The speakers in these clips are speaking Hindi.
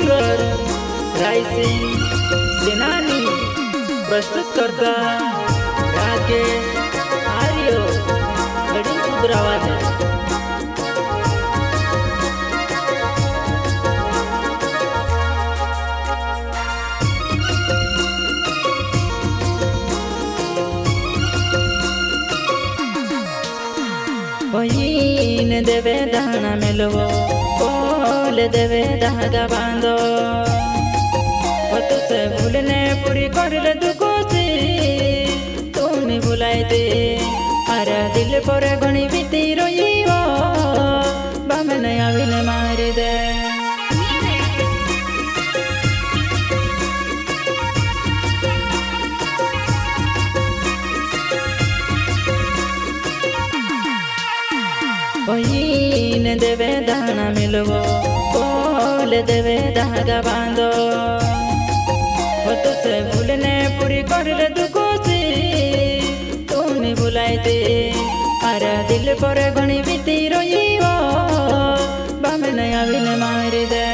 सुरत रायसिंग सेनानी प्रस्तुत करता राकेश आर्यो घड़ी उद्रावाज बहीन देवे दाना मेलवो बोल देवे धागा बांधो तुझसे भूलने पूरी कर ले दुखो से तुम्हें भुलाई दे अरे दिल पर घनी बीती रोई वो बामे नया बिन मार दे बहीन देवे दाना मिलवो बोल देवे धागा बांधो तुझसे भूलने पूरी कर ले दुखो से तुम्हें भुलाई दे अरे दिल पर घनी बीती रोई वो बामे नया बिन मार दे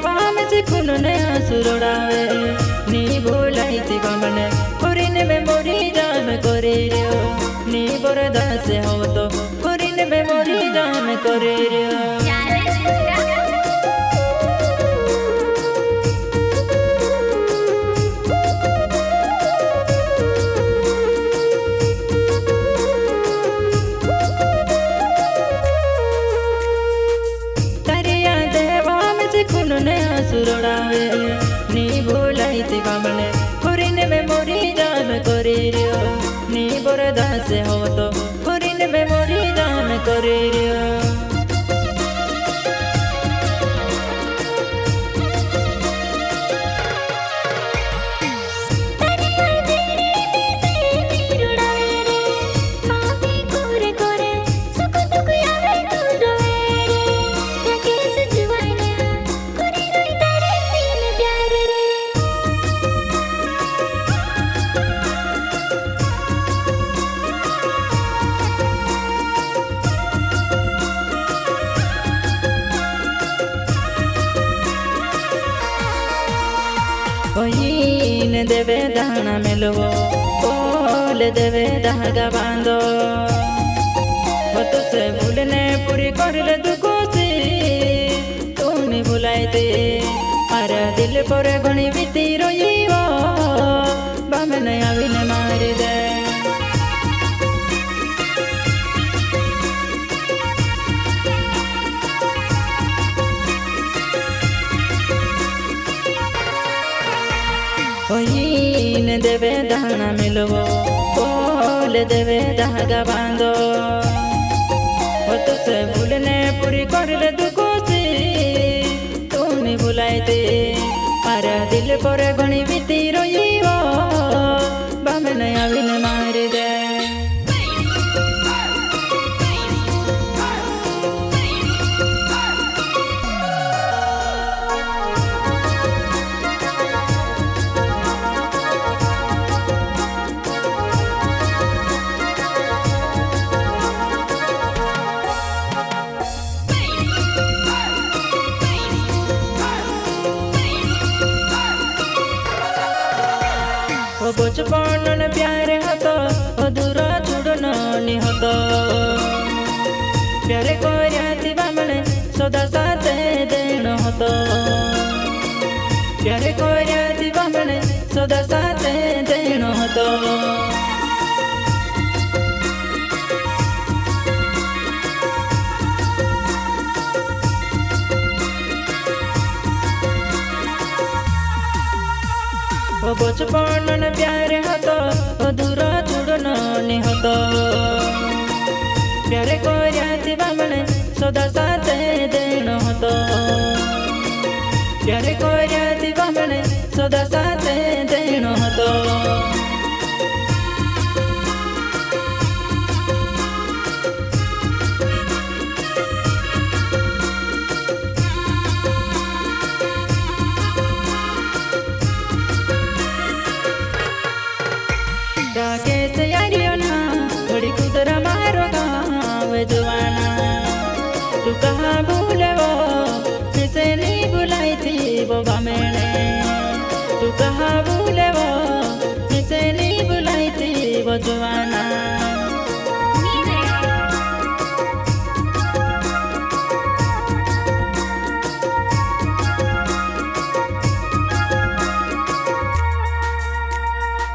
नया सुरोड़ावे नी बोलाई थी बमने पुरिन में मोरी जाम करे रियो नी बरदा से हो तो पुरिन में मोरी जाम करे रियो नया सुरोड़ावे नी बोलाई थी बामने पुरिन में मोरी जाम करे रियो नी बरदा से हो तो पुरिन में मोरी जाम करे रियो बहीन देवे दाना मिलवो बोल देवे धागा बांधो तुझसे भूलने पूरी कर ले दुखो से तुम्हें भुलाई दे अरे दिल पर घनी बीती रोई वो बामे नया बिन मार दे बहीन देवे दाना मिलवो बोल देवे धागा बांधो तुझसे भूलने पूरी कर ले दुखो से तुम्हें भुलाई दे अरे दिल पर घनी बीती रोई वो बामे नया बिन मार दे बचपन प्यार हतो अधूरा छुड़न निहत प्यार करथिबा मने सदा साथ देन हतो प्यार करथिबा मने सदा साथ देन हतो बचपन प्यार हतो अधूरा छुड़न निहत प्यार करथिबा मने सदा साथ देन हतो प्यार करथिबा मने सदा साथ देन हतो राकेश यारियो ना थोड़ी कुदरा मारो गाँव जवाना तू कहाँ भूले वो किसे नहीं बुलाई थी वो बामेने तू कहाँ भूले वो किसे नहीं बुलाई थी वो जवाना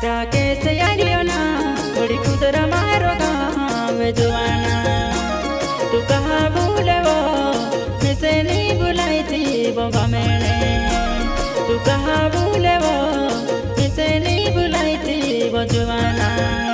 राकेश यारियो ना थोड़ी कुदरा मारो गाँव जवाना तू कहाँ भूले वो किसे नहीं बुलाई थी वो बामेने तू कहाँ भूले वो किसे नहीं बुलाई थी वो जवाना।